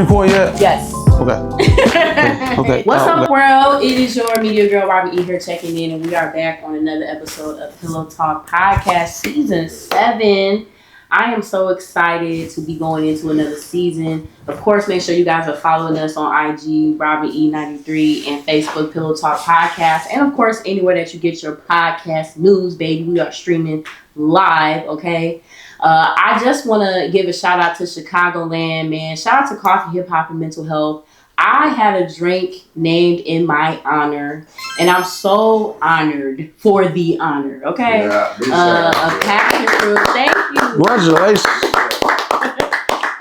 recording yet? Yes. Okay. What's up, world? It is your media girl, Robbie E. here checking in, and we are back on another episode of PillowTalk Podcast, Season 7. I am so excited to be going into another season. Of course, make sure you guys are following us on IG, Robbie E93, and Facebook, PillowTalk Podcast. And of course, anywhere that you get your podcast news, baby, we are streaming live, okay? I just want to give a shout out to Chicagoland, man. Shout out to Coffee, Hip Hop, and Mental Health. I had a drink named in my honor, and I'm so honored for the honor, okay? Yeah, a passion fruit, thank you. Congratulations.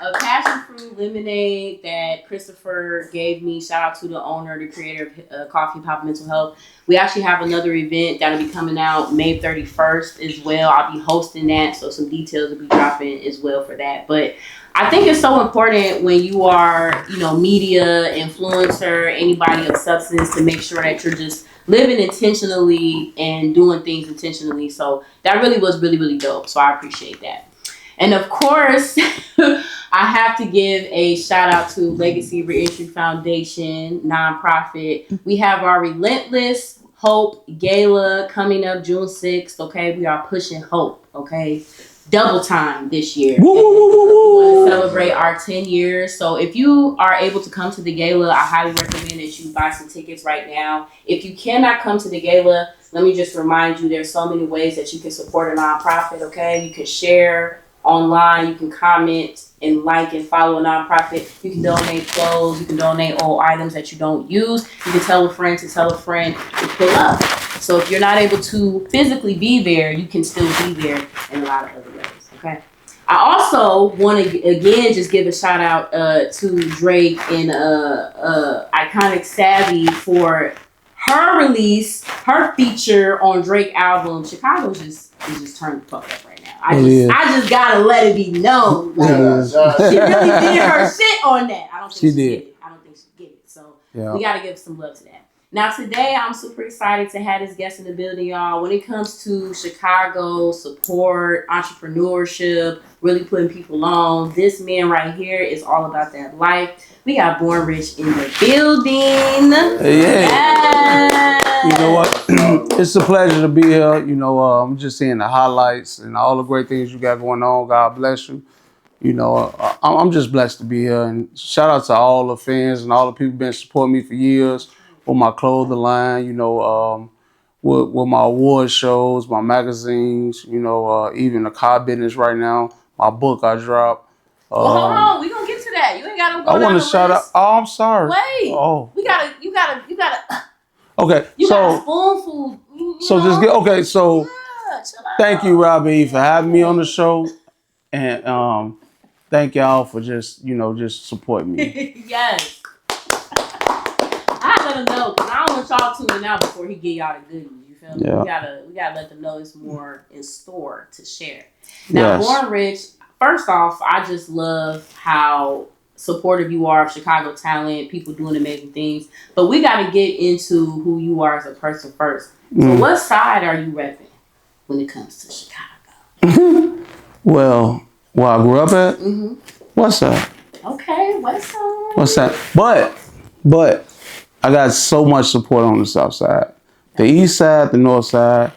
A passion fruit lemonade that Christopher gave me. Shout out to the owner, the creator of Coffee, Pop, Mental Health. We actually have another event that'll be coming out May 31st as well. I'll be hosting that, so some details will be dropping as well for that. But I think it's so important when you are, media, influencer, anybody of substance, to make sure that you're just living intentionally and doing things intentionally. So that really was really, really dope. So I appreciate that. And of course, I have to give a shout out to Legacy Reentry Foundation, nonprofit. We have our Relentless Hope Gala coming up June 6th. Okay, we are pushing hope. Okay. Double time this year. Woo, woo, woo, woo, woo. We want to celebrate our 10 years. So if you are able to come to the gala, I highly recommend that you buy some tickets right now. If you cannot come to the gala, let me just remind you, there's so many ways that you can support a nonprofit, okay? You can share online, you can comment and like and follow a nonprofit. You can donate clothes, you can donate old items that you don't use. You can tell a friend to pull up. So if you're not able to physically be there, you can still be there in a lot of other ways, okay? I also want to, again, just give a shout out to Drake and Iconic Savvy for her release, her feature on Drake album. Chicago is just turned the fuck up right now. I just gotta let it be known. Like, she really did her shit on that. I don't think she did it. So we gotta give some love to that. Now today, I'm super excited to have this guest in the building, y'all. When it comes to Chicago support, entrepreneurship, really putting people on, this man right here is all about that life. We got Born Rich in the building. Yeah. You know what? It's a pleasure to be here. I'm just seeing the highlights and all the great things you got going on. God bless you. I'm just blessed to be here. And shout out to all the fans and all the people who've been supporting me for years. With my clothing line, with my award shows, my magazines, even the car business right now, my book I dropped. Well, hold on, we gonna get to that. You ain't gotta go. I want to shout out. Oh, I'm sorry. Wait. Oh. You gotta. Okay. You got a spoonful. So thank you, Robbie, for having me on the show, and thank y'all for just supporting me. Yes. I let him know, because I don't want y'all tuning out before he get y'all the goodies. You feel me? Yeah. We gotta let them know there's more in store to share. Now, Born Rich, first off, I just love how supportive you are of Chicago talent, people doing amazing things. But we gotta get into who you are as a person first. So what side are you repping when it comes to Chicago? Well, where I grew up at? West Side. Okay, West Side. West Side. But I got so much support on the South Side. The East Side, the North Side,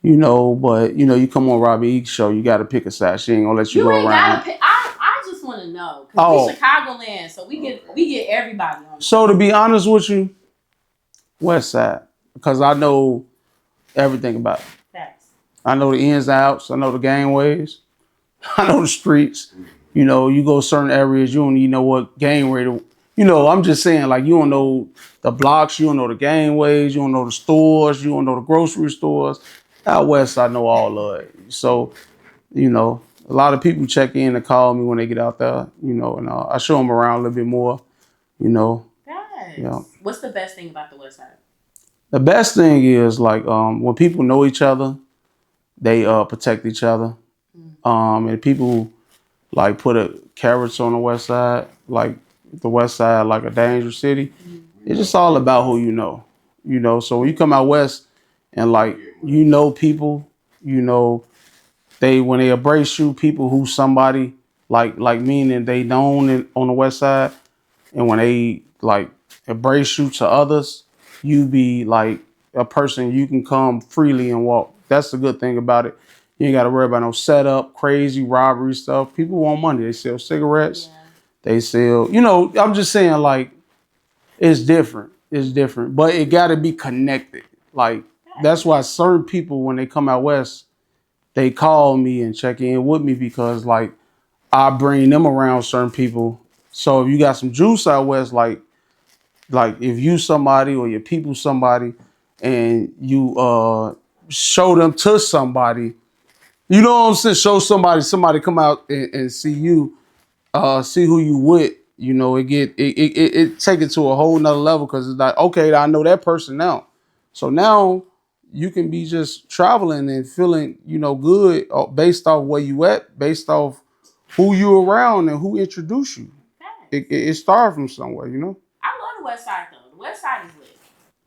but you come on Robbie E show, you got to pick a side. She ain't gonna let you go around. Gotta pick. I just want to know, because we Chicagoland, so we get everybody on. So to be honest with you, West Side, because I know everything about it. Facts. I know the ins and outs. I know the gangways. I know the streets. You go certain areas, you don't even know what gangway to. I'm just saying, like, you don't know the blocks, you don't know the gangways, you don't know the stores, you don't know the grocery stores. Out West, I know all of it. So, a lot of people check in and call me when they get out there, and I show them around a little bit more, Yes. Yeah. What's the best thing about the West Side? The best thing is, like, when people know each other, they protect each other. And people, like, put a carrots on the West Side, like, the West Side like a dangerous city. It's just all about who you know. So when you come out West and like people, when they embrace you, people who somebody like meaning they known on the West Side, And when they like embrace you to others, you be like a person you can come freely and walk. That's the good thing about it. You ain't got to worry about no setup, crazy robbery stuff. People want money. They sell cigarettes. Yeah. They sell, I'm just saying, like, it's different. It's different. But it got to be connected. Like, that's why certain people, when they come out west, they call me and check in with me because, like, I bring them around certain people. So if you got some juice out west, like if you somebody or your people somebody and you show them to somebody, you know what I'm saying? Show somebody come out and see you, see who you with. It take it to a whole nother level because it's like, okay, I know that person now. So now you can be just traveling and feeling, good based off where you at, based off who you around and who introduced you. It started from somewhere, I love the West Side though. The West Side is lit.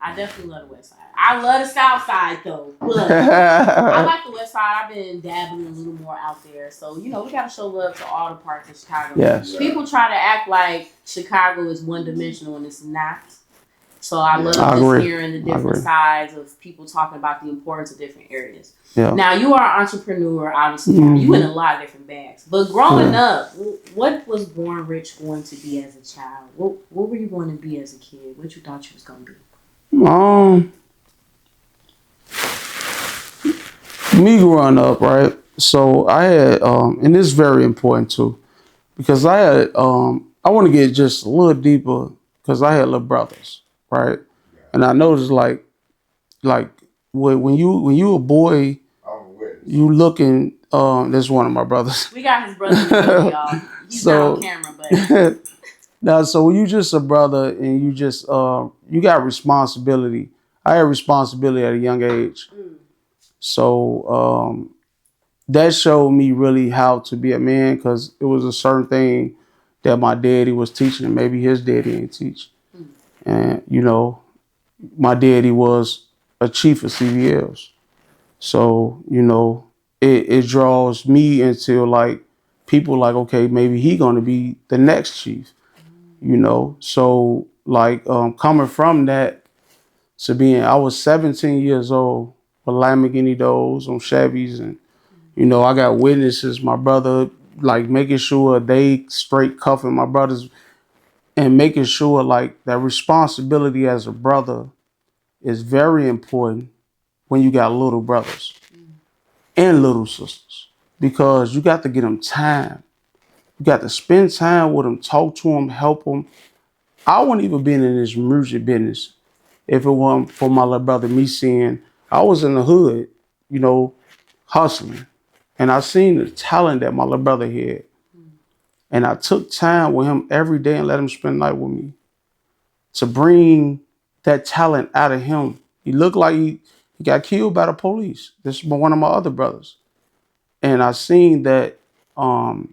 I definitely love the West Side. I love the South Side though. But I like the West Side. I've been dabbling a little more out there. So, we gotta show love to all the parts of Chicago. Yes. People try to act like Chicago is one dimensional and it's not. So I love I just agree. hearing the different sides of people talking about the importance of different areas. Yeah. Now, you are an entrepreneur, obviously. You in a lot of different bags. But growing up, what was Born Rich going to be as a child? What were you going to be as a kid? What you thought you was going to be? Me growing up, right? So I had, and this is very important too, because I had, I want to get just a little deeper because I had little brothers, right? And I noticed like when you a boy, you looking. This is one of my brothers. We got his brother, y'all. He's not on camera, but now, so when you just a brother and you just you got responsibility. I had responsibility at a young age, so that showed me really how to be a man because it was a certain thing that my daddy was teaching and maybe his daddy didn't teach, and my daddy was a chief of CVLs. So, it draws me into like people like, okay, maybe he gonna be the next chief, So like coming from that to being, I was 17 years old with Lamborghini Doors on Chevys and, I got witnesses, my brother, like making sure they straight cuffing my brothers and making sure like that responsibility as a brother is very important when you got little brothers and little sisters because you got to get them time. You got to spend time with them, talk to them, help them. I wouldn't even been in this music business if it wasn't for my little brother, me seeing I was in the hood, hustling. And I seen the talent that my little brother had. And I took time with him every day and let him spend the night with me to bring that talent out of him. He looked like he got killed by the police. This is one of my other brothers. And I seen that the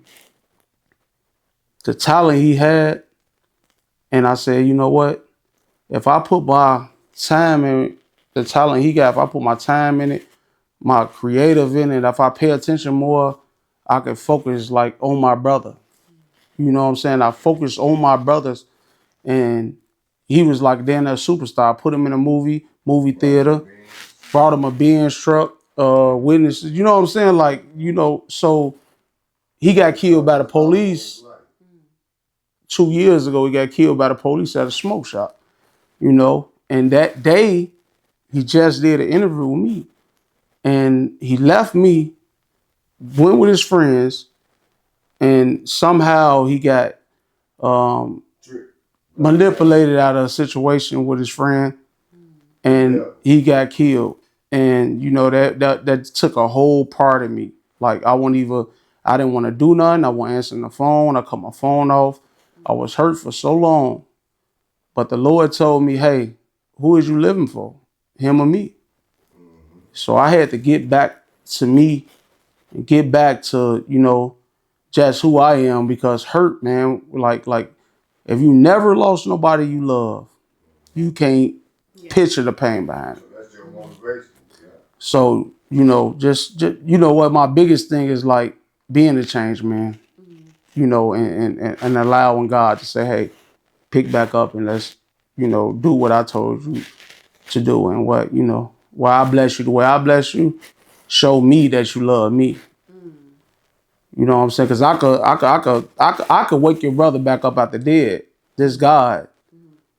talent he had, and I said, you know what? If I put my time in the talent he got, if I put my time in it, my creative in it, if I pay attention more, I can focus like on my brother. You know what I'm saying? I focused on my brothers, and he was like damn that superstar. I put him in a movie theater, brought him a Benz truck, witnesses. You know what I'm saying? Like, so he got killed by the police 2 years ago. He got killed by the police at a smoke shop, and that day he just did an interview with me, and he left me, went with his friends, and somehow he got manipulated out of a situation with his friend, and he got killed. And that took a whole part of me. Like I didn't want to do nothing. I wasn't answering the phone. I cut my phone off. I was hurt for so long. But the Lord told me, hey, who is you living for? Him or me? So I had to get back to me and get back to, just who I am, because hurt, man, like if you never lost nobody you love, you can't picture the pain behind it. That's your motivation. Yeah. So, just what my biggest thing is, like being a change man, and allowing God to say, hey, pick back up and let's, do what I told you to do. And what, where I bless you, the way I bless you, show me that you love me. You know what I'm saying? Because I could wake your brother back up out the dead. This God.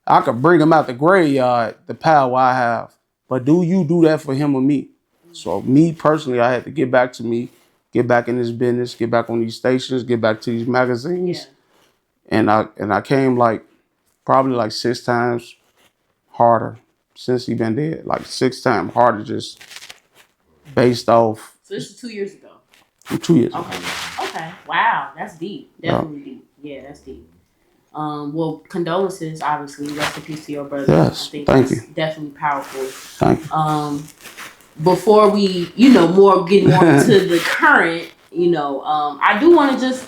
I could bring him out the graveyard, the power I have. But do you do that for him or me? So me personally, I had to get back to me, get back in this business, get back on these stations, get back to these magazines. Yeah. And I came probably 6 times harder since he been dead. 6 times harder just based off. So this is 2 years ago. 2 years ago. Okay. Wow, that's deep. Definitely deep. Yeah, that's deep. Well, condolences, obviously. Rest in peace to your brother. Yes, I think thank you. Definitely powerful. Thank you. Before we, get more into the current, I do want to just,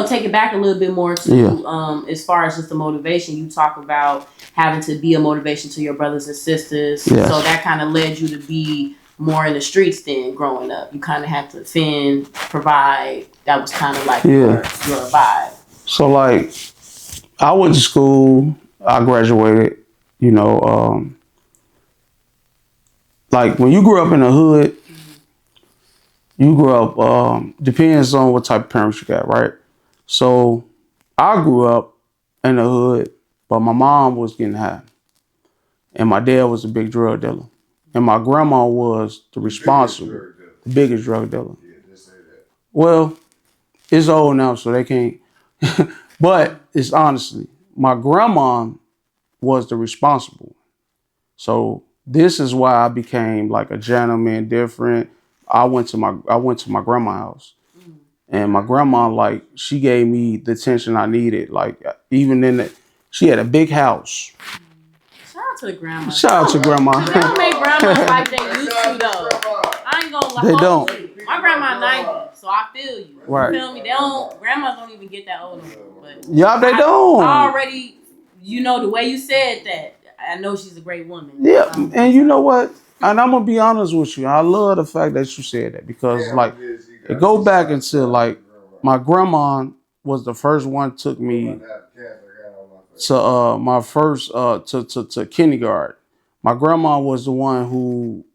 take it back a little bit more to, as far as just the motivation. You talk about having to be a motivation to your brothers and sisters. Yes. So that kind of led you to be more in the streets then growing up. You kind of had to fend, provide. That was kind of your vibe. So I went to school, I graduated, when you grew up in the hood, you grew up, depends on what type of parents you got, right? So I grew up in the hood, but my mom was getting high. And my dad was a big drug dealer. And my grandma was the biggest drug dealer. Yeah, just say that. Well, it's old now, so they can't. But it's honestly, my grandma was the responsible. So this is why I became a gentleman, different. I went to my grandma's house, and my grandma she gave me the attention I needed. Even she had a big house. Shout out to the grandma. Shout out to grandma. They don't make grandmas like they used to though. I ain't gonna lie. They don't. My grandma 90, so I feel you. Right. You feel me? Grandmas don't even get that old no more. But yeah, they don't. I already, the way you said that, I know she's a great woman. Yeah, and you know what? And I'm gonna be honest with you. I love the fact that you said that because it go back into my grandma was the first one took me to my first to kindergarten. My grandma was the one who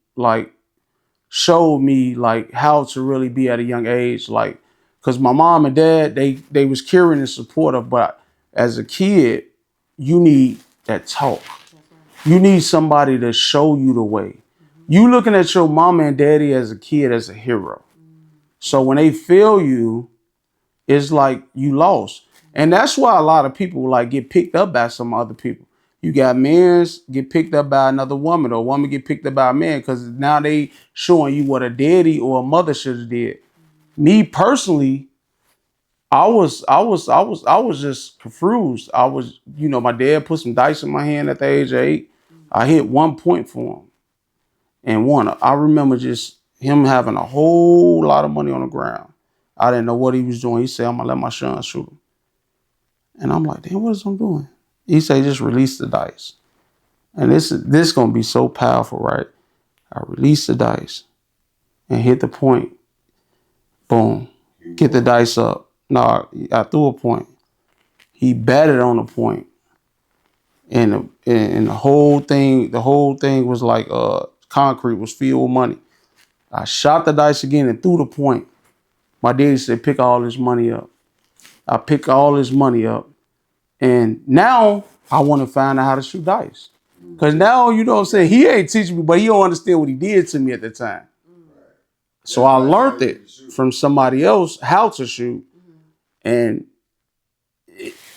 showed me how to really be at a young age, because my mom and dad they was caring and supportive, but as a kid you need that talk. You need somebody to show you the way. You looking at your mama and daddy as a kid as a hero. So when they fail you, it's you lost. And that's why a lot of people get picked up by some other people. You got men get picked up by another woman, or a woman get picked up by a man, because now they showing you what a daddy or a mother should have did. Me personally, I was just confused. I was, my dad put some dice in my hand at the age of 8. I hit 1 point for him and won. I remember just him having a whole lot of money on the ground. I didn't know what he was doing. He said, I'm gonna let my son shoot him. And I'm like, damn, what is I'm doing? He said, just release the dice. And this gonna be so powerful, right? I released the dice and hit the point. Boom. Get the dice up. No, I threw a point. He batted on the point. And the whole thing was concrete was filled with money. I shot the dice again and threw the point. My daddy said, pick all this money up. I pick all this money up. And now I want to find out how to shoot dice. Because now, you know what I'm saying, he ain't teaching me, but he don't understand what he did to me at the time. So I learned it from somebody else how to shoot. And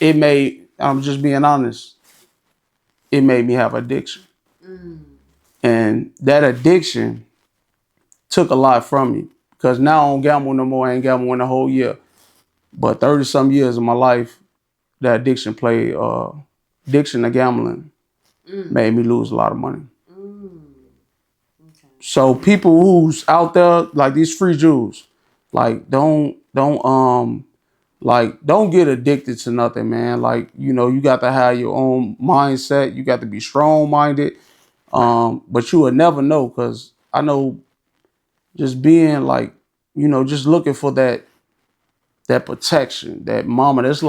it made, I'm just being honest, it made me have addiction. And that addiction took a lot from me, because now I don't gamble no more. I ain't gambling the whole year. But 30 some years of my life, that addiction to gambling made me lose a lot of money. Okay. So people who's out there, these free Jews, don't get addicted to nothing, man. You got to have your own mindset. You got to be strong-minded. But you will never know, because I know just being just looking for that protection, that mama, that's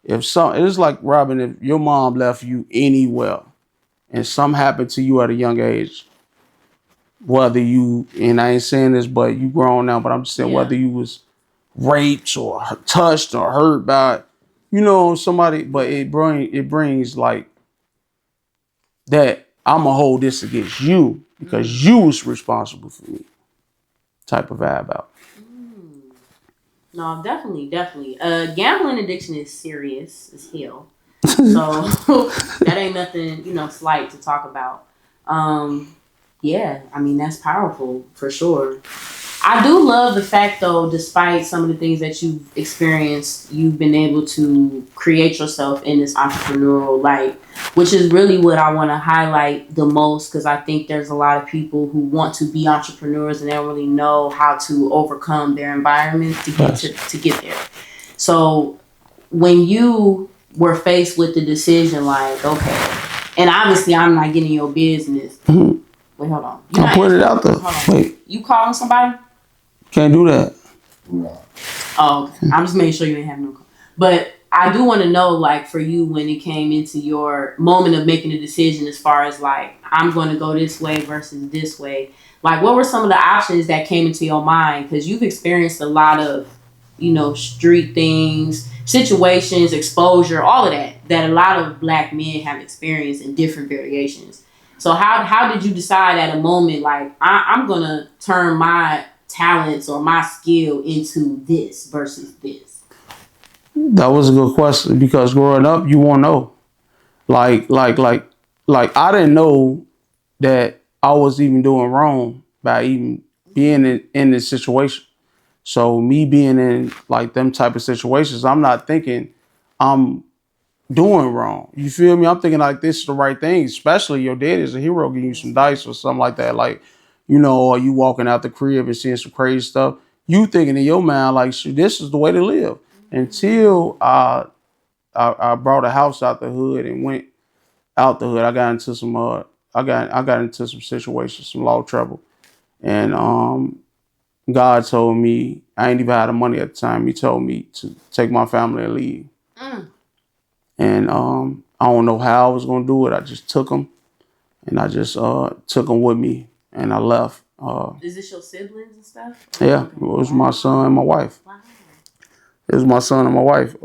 it's like, Robin, if your mom left you anywhere and something happened to you at a young age, whether you, and I ain't saying this, but you grown now, but I'm just saying whether you was raped or touched or hurt by, somebody, but it brings like that I'm gonna hold this against you because you was responsible for me type of vibe out. No, definitely. Gambling addiction is serious as hell. So that ain't nothing, slight to talk about. Yeah, I mean, that's powerful for sure. I do love the fact, though, despite some of the things that you've experienced, you've been able to create yourself in this entrepreneurial light, which is really what I want to highlight the most, because I think there's a lot of people who want to be entrepreneurs and they don't really know how to overcome their environment to get there. So when you were faced with the decision, like, okay, and obviously I'm not getting your business. Mm-hmm. Wait, hold on. I put it out there. Wait. You calling somebody? Can't do that. No. Oh, okay. I'm just making sure you ain't having no call. But I do want to know, like, for you, when it came into your moment of making a decision as far as, like, I'm going to go this way versus this way. Like, what were some of the options that came into your mind? Because you've experienced a lot of, street things, situations, exposure, all of that a lot of Black men have experienced in different variations. So how did you decide at a moment, like, I'm going to turn my talents or my skill into this versus this? That was a good question, because growing up, you won't know. Like I didn't know that I was even doing wrong by even being in this situation. So me being in like them type of situations, I'm not thinking I'm doing wrong. You feel me? I'm thinking like this is the right thing, especially your dad is a hero giving you some dice or something like that. Like, or you walking out the crib and seeing some crazy stuff. You thinking in your mind like, shoot, this is the way to live. Until I brought a house out the hood and went out the hood, I got into some I got into some situations, some law trouble. And God told me, I ain't even had the money at the time. He told me to take my family and leave. And I don't know how I was gonna do it. I just took them, and I just took them with me, and I left. Is this your siblings and stuff? Yeah, it was my son and my wife. Wow. It was my son and my wife.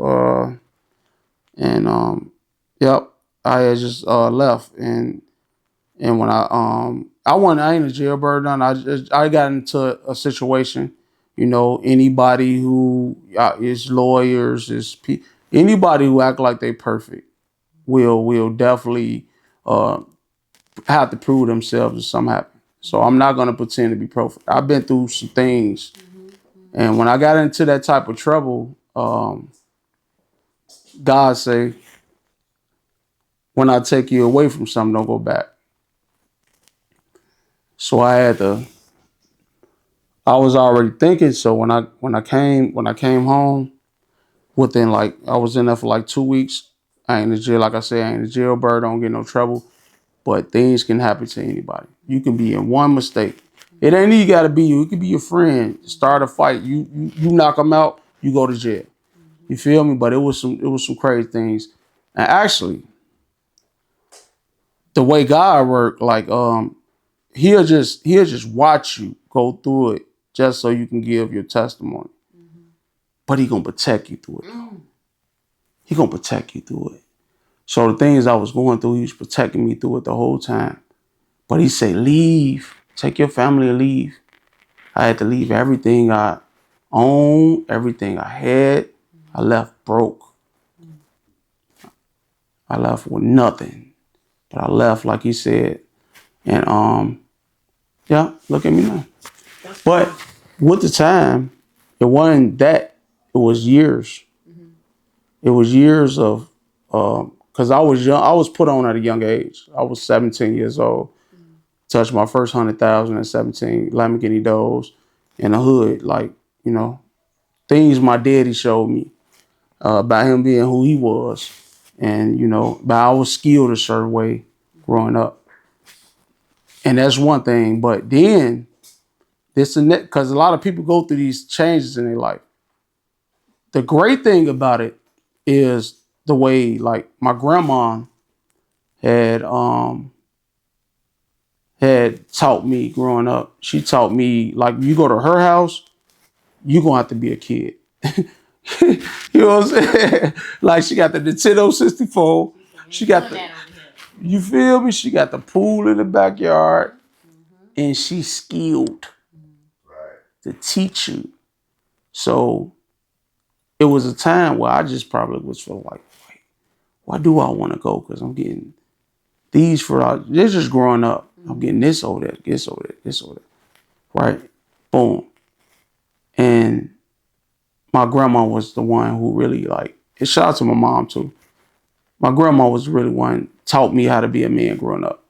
Yep, I had just left, and when I ain't a jailbird. I got into a situation. Anybody who is lawyers, anybody who act like they perfect will definitely have to prove themselves if something happen. So I'm not gonna pretend to be perfect. I've been through some things, and when I got into that type of trouble, God say, when I take you away from something, don't go back. So I was already thinking. So when I came home, I was in there for like 2 weeks. I ain't in jail, like I said, I ain't a jailbird, don't get no trouble. But things can happen to anybody. You can be in one mistake. It ain't you gotta be you. It could be your friend. Start a fight. You knock them out. You go to jail. You feel me? But it was some crazy things. And actually, the way God worked, like he'll just watch you go through it just so you can give your testimony. But he gonna protect you through it. He gonna protect you through it. So the things I was going through, he was protecting me through it the whole time. But he said, leave. Take your family and leave. I had to leave everything I owned, everything I had. I left broke. I left with nothing. But I left, like he said. And yeah, look at me now. But with the time, it wasn't that. It was years. It was years of, because I was young. I was put on at a young age. I was 17 years old. Touched my first 100,000 at 17 Lamborghini Doors in the hood. Like, things my daddy showed me about him being who he was. And, but I was skilled a certain way growing up. And that's one thing. But then, this and that, because a lot of people go through these changes in their life. The great thing about it is the way like my grandma had taught me growing up. She taught me like you go to her house, you gonna have to be a kid. You know what I'm saying? Like she got the Nintendo 64. She got the, you feel me? She got the pool in the backyard, and she's skilled to teach you. So it was a time where I just probably was feeling like, why do I want to go? Because I'm getting these for they're just growing up. I'm getting this over there, this over there, this over there. Right? Boom. And my grandma was the one who really like, and shout out to my mom too. My grandma was really one taught me how to be a man growing up.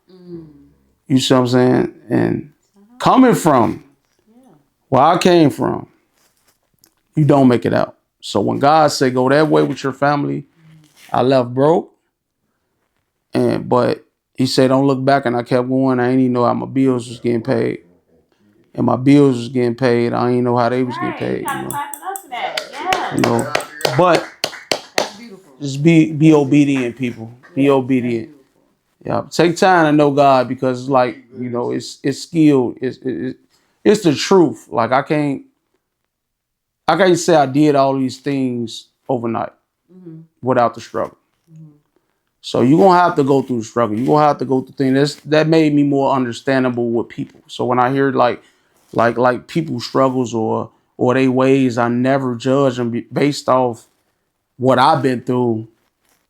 You see what I'm saying? And coming from where I came from, you don't make it out. So when God said go that way with your family, I left broke. But he said don't look back, and I kept going. I ain't even know how my bills was getting paid. And my bills was getting paid. I ain't know how they was getting paid. You know? Up for that. Yeah. You know, but That's beautiful. just be obedient, people. Be obedient. Yeah, take time to know God, because it's like, you know, it's skilled. It's the truth. Like I can't say I did all these things overnight without the struggle. So you're gonna have to go through the struggle. You're gonna have to go through things. That made me more understandable with people. So when I hear like people's struggles or they ways, I never judge them based off what I've been through.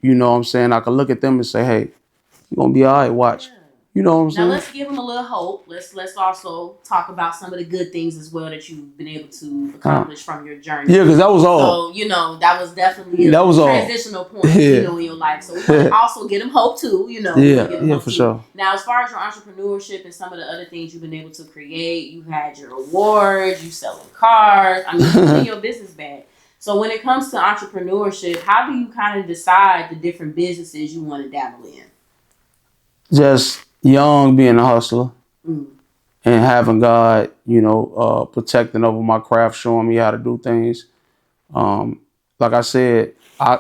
You know what I'm saying? I can look at them and say, hey, you're gonna be all right, watch. You know what I'm saying? Now let's give them a little hope. Let's also talk about some of the good things as well that you've been able to accomplish from your journey. Yeah, because that was all. So, you know, that was definitely a transitional point, you know, in your life. So we can also get them hope too, you know. Yeah, for sure. Now, as far as your entrepreneurship and some of the other things you've been able to create, you had your awards, you selling cars. I mean, you're in your business bag. So when it comes to entrepreneurship, how do you kind of decide the different businesses you want to dabble in? Just young, being a hustler, and having God, you know, protecting over my craft, showing me how to do things. Like I said, I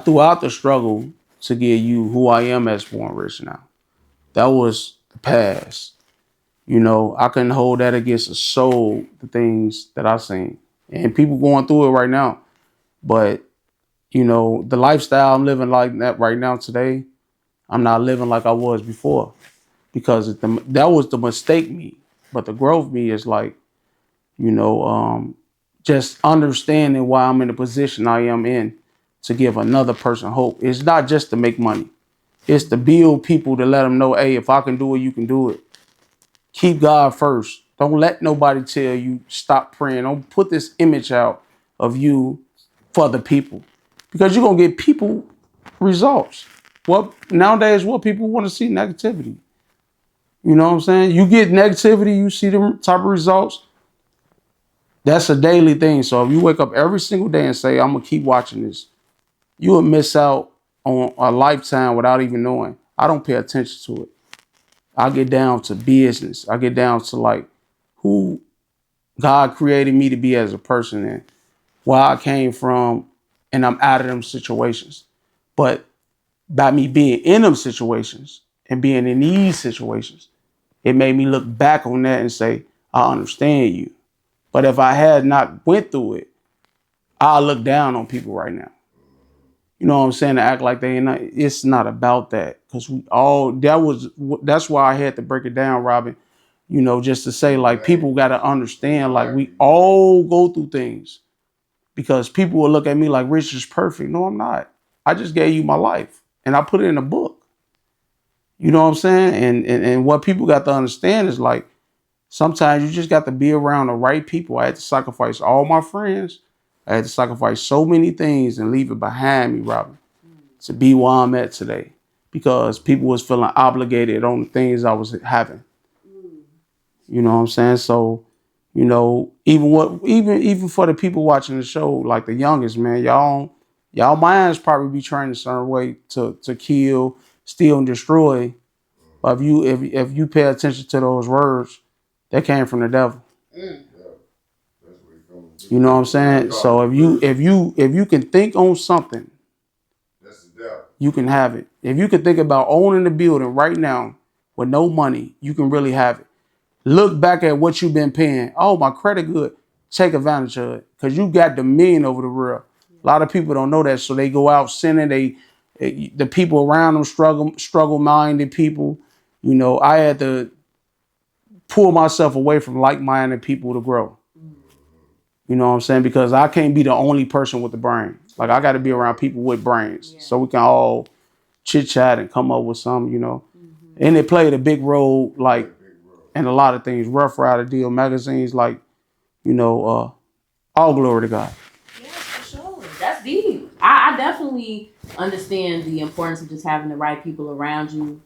threw out the struggle to get you who I am as Born Rich now. That was the past. You know, I couldn't hold that against a soul, the things that I've seen. And people going through it right now. But, you know, the lifestyle I'm living like that right now today, I'm not living like I was before, because that was the mistake me. But the growth me is like, you know, just understanding why I'm in the position I am in to give another person hope. It's not just to make money. It's to build people, to let them know, hey, if I can do it, you can do it. Keep God first. Don't let nobody tell you stop praying. Don't put this image out of you for the people, because you're going to get people results. Well, nowadays, what people want to see negativity. You know what I'm saying? You get negativity, you see them type of results. That's a daily thing. So if you wake up every single day and say, I'm going to keep watching this, you will miss out on a lifetime without even knowing. I don't pay attention to it. I get down to business. I get down to like who God created me to be as a person and where I came from, and I'm out of them situations. But by me being in them situations and being in these situations, it made me look back on that and say, I understand you. But if I had not went through it, I'll look down on people right now. You know what I'm saying? To act like they ain't not, it's not about that. Because that's why I had to break it down, Robin. You know, just to say like people got to understand, like we all go through things, because people will look at me like Rich is perfect. No, I'm not. I just gave you my life and I put it in a book. You know what I'm saying? And what people got to understand is like, sometimes you just got to be around the right people. I had to sacrifice all my friends. I had to sacrifice so many things and leave it behind me, Robin, to be where I'm at today, because people was feeling obligated on the things I was having. You know what I'm saying? So, you know, even for the people watching the show, like the youngest, man, y'all minds probably be trained a certain way to kill, steal, and destroy. But if you pay attention to those words, that came from the devil. You know what I'm saying? So if you can think on something you can have it. If you could think about owning the building right now with no money, you can really have it. Look back at what you've been paying. Oh, my credit good. Take advantage of it because you got the million over the real. A lot of people don't know that, so they go out sinning. The people around them struggle-minded people. You know, I had to pull myself away from like-minded people to grow. You know what I'm saying? Because I can't be the only person with the brain. Like, I got to be around people with brains so we can all chit-chat and come up with something, you know. And it played a big role, like, in a lot of things. Rough Rider Deal magazines, like, you know, all glory to God. Yeah, for sure. That's deep. I definitely understand the importance of just having the right people around you.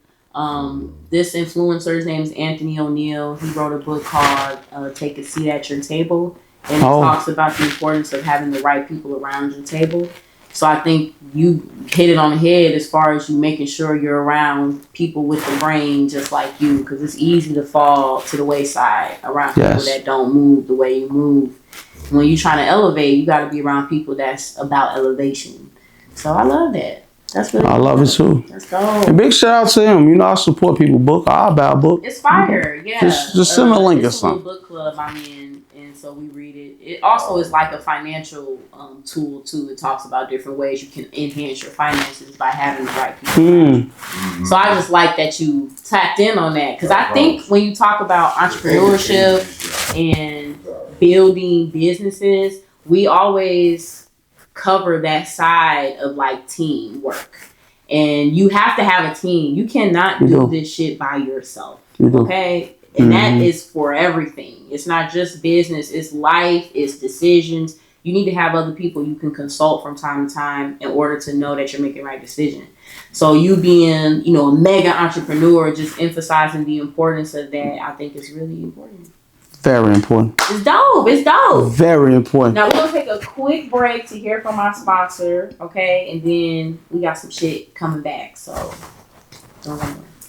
This influencer's name is Anthony O'Neill. He wrote a book called Take a Seat at Your Table. And it talks about the importance of having the right people around your table. So I think you hit it on the head as far as you making sure you're around people with the brain just like you, because it's easy to fall to the wayside around people that don't move the way you move. When you're trying to elevate, you got to be around people that's about elevation. So I love that. That's really I love it too. Let's go. And big shout out to him. You know, I support people book. I'll buy a book. It's fire. Yeah. Just send a link or something. It's a book club I'm in, and so we read it. It also is like a financial tool too. It talks about different ways you can enhance your finances by having the right people. So I just like that you tapped in on that, because I think when you talk about entrepreneurship and building businesses, we always cover that side of like teamwork. And you have to have a team. You cannot do this shit by yourself. Okay? And that is for everything. It's not just business. It's life. It's decisions. You need to have other people you can consult from time to time in order to know that you're making the right decision. So you being, you know, a mega entrepreneur, just emphasizing the importance of that, I think is really important. Very important. It's dope. It's dope. Very important. Now we're gonna take a quick break to hear from our sponsor, okay? And then we got some shit coming back. So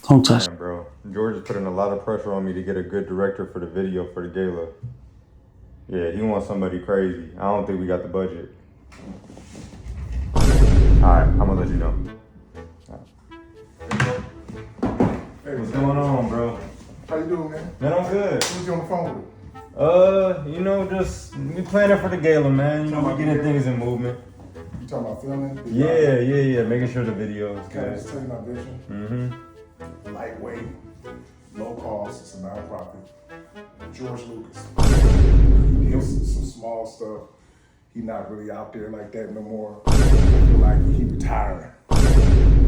don't touch. Man, bro. George is putting a lot of pressure on me to get a good director for the video for the gala. Yeah, he wants somebody crazy. I don't think we got the budget. Alright, I'm gonna let you know. Hey, what's going on, bro? How you doing, man? Man, I'm good. Who's you on the phone with? You know, just we planning for the gala, man. You know, we getting things in movement. You talking about filming? Yeah. Making sure the video is Can I good. just tell you my vision? Lightweight, low cost, it's a nonprofit. George Lucas. He deals some small stuff. He's not really out there like that no more. I feel like he retiring.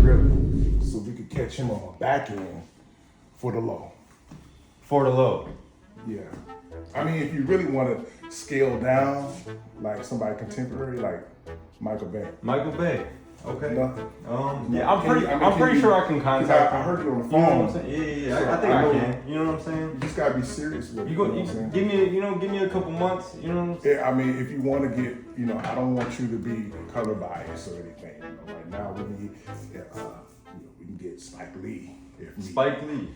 Really. So we could catch him on the back end for the low. For the low. Yeah. I mean, if you really want to scale down, like somebody contemporary, like Michael Bay. Michael Bay. Okay. Nothing. Yeah, I'm pretty sure I can contact him. I heard you on the You phone. know what I'm saying? Yeah. So I think I know can. You know what I'm saying? You just gotta be serious with it. You go. know what I'm saying? Give me a couple months. You know what I'm saying? Yeah, I mean, if you want to get, you know, I don't want you to be color biased or anything. You know, right now we need, we can get Spike Lee. Spike Lee.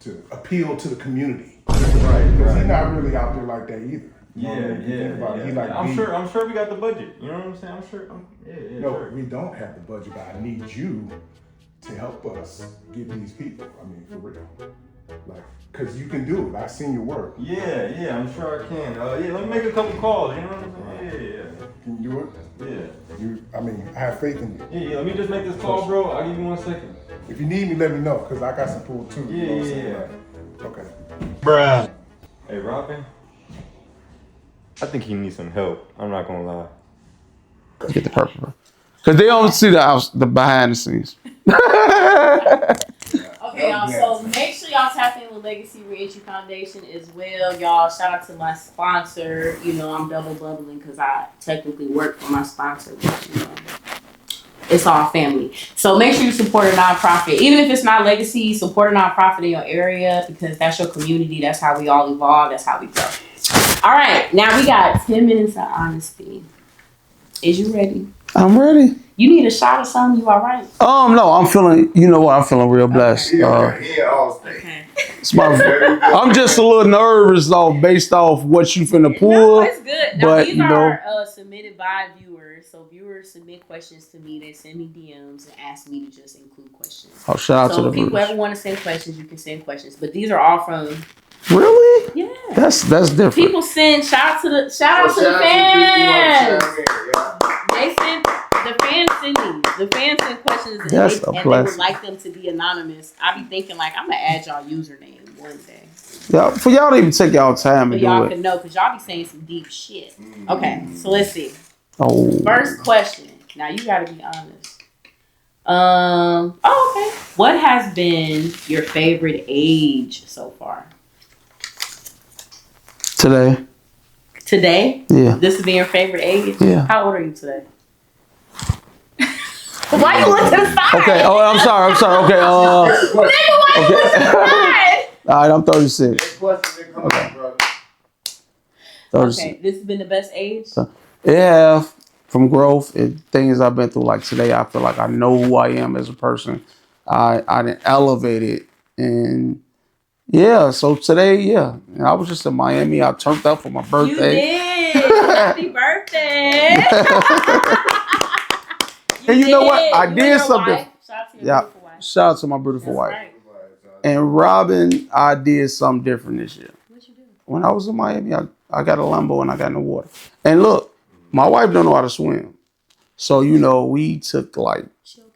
To appeal to the community. Right. Because he's not really out there like that either. Yeah. He like I'm sure we got the budget. You know what I'm saying? I'm sure. No, sure. we don't have the budget, but I need you to help us get these people. I mean, for real. Like, because you can do it. I've seen your work. Yeah, I'm sure I can. Let me make a couple calls. You know what I'm saying? Yeah. Can you do it? Yeah. I have faith in you. Yeah, let me just make this call, bro. I'll give you 1 second. If you need me, let me know, because I got some pull too. You know what I'm saying? Yeah. Okay. Bruh. Hey, Robin. I think he needs some help. I'm not gonna lie. Get the purple. Because they don't see the behind the scenes. Okay, y'all. So make sure y'all tap in with Legacy Reentry Foundation as well, y'all. Shout out to my sponsor. You know, I'm double bubbling because I technically work for my sponsor, but you know, it's all family. So make sure you support a nonprofit, even if it's not Legacy. Support a nonprofit in your area because that's your community. That's how we all evolve. That's how we grow. All right, now we got 10 minutes of honesty. Is you ready? I'm ready. You need a shot or something? You all right? No, I'm feeling, you know what? I'm feeling real blessed. Okay. I'm just a little nervous though, based off what you finna pull. No, it's good. Now, But these you know, are submitted by viewers. So viewers submit questions to me. They send me DMs and ask me to just include questions. oh, shout out So to if the people viewers. ever want to send questions, you can send questions. But these are all from Really? yeah. That's different. People send shout out to the fans. They send the fans send these. The fans send questions and, That's they, a and they blessing. would like them to be anonymous. I be thinking like I'm gonna add y'all username one day. Yeah, for y'all to even take y'all time But to do y'all it. can know because y'all be saying some deep shit. Okay, so let's see. Oh. First question. Now you gotta be honest. Okay. What has been your favorite age so far? Today. Today? Yeah. This has been your favorite age? Yeah. How old are you today? Why you look to the side? Okay. Oh, I'm sorry. Okay. Nigga, why you look to the side? All right. I'm 36. Okay. 36. Okay. This has been the best age? Yeah. From growth and things I've been through, like today, I feel like I know who I am as a person. I didn't elevate it, and yeah. So today, yeah, I was just in Miami. I turned up for my birthday. You did. Happy birthday. And you know what? I You did and your something. wife. Shout out to your Yeah. beautiful wife. Shout out to my beautiful That's wife. right. And Robin, I did something different this year. What you do? When I was in Miami, I got a Lambo and I got in the water. And look, my wife don't know how to swim. So, you know, we took like, She okay?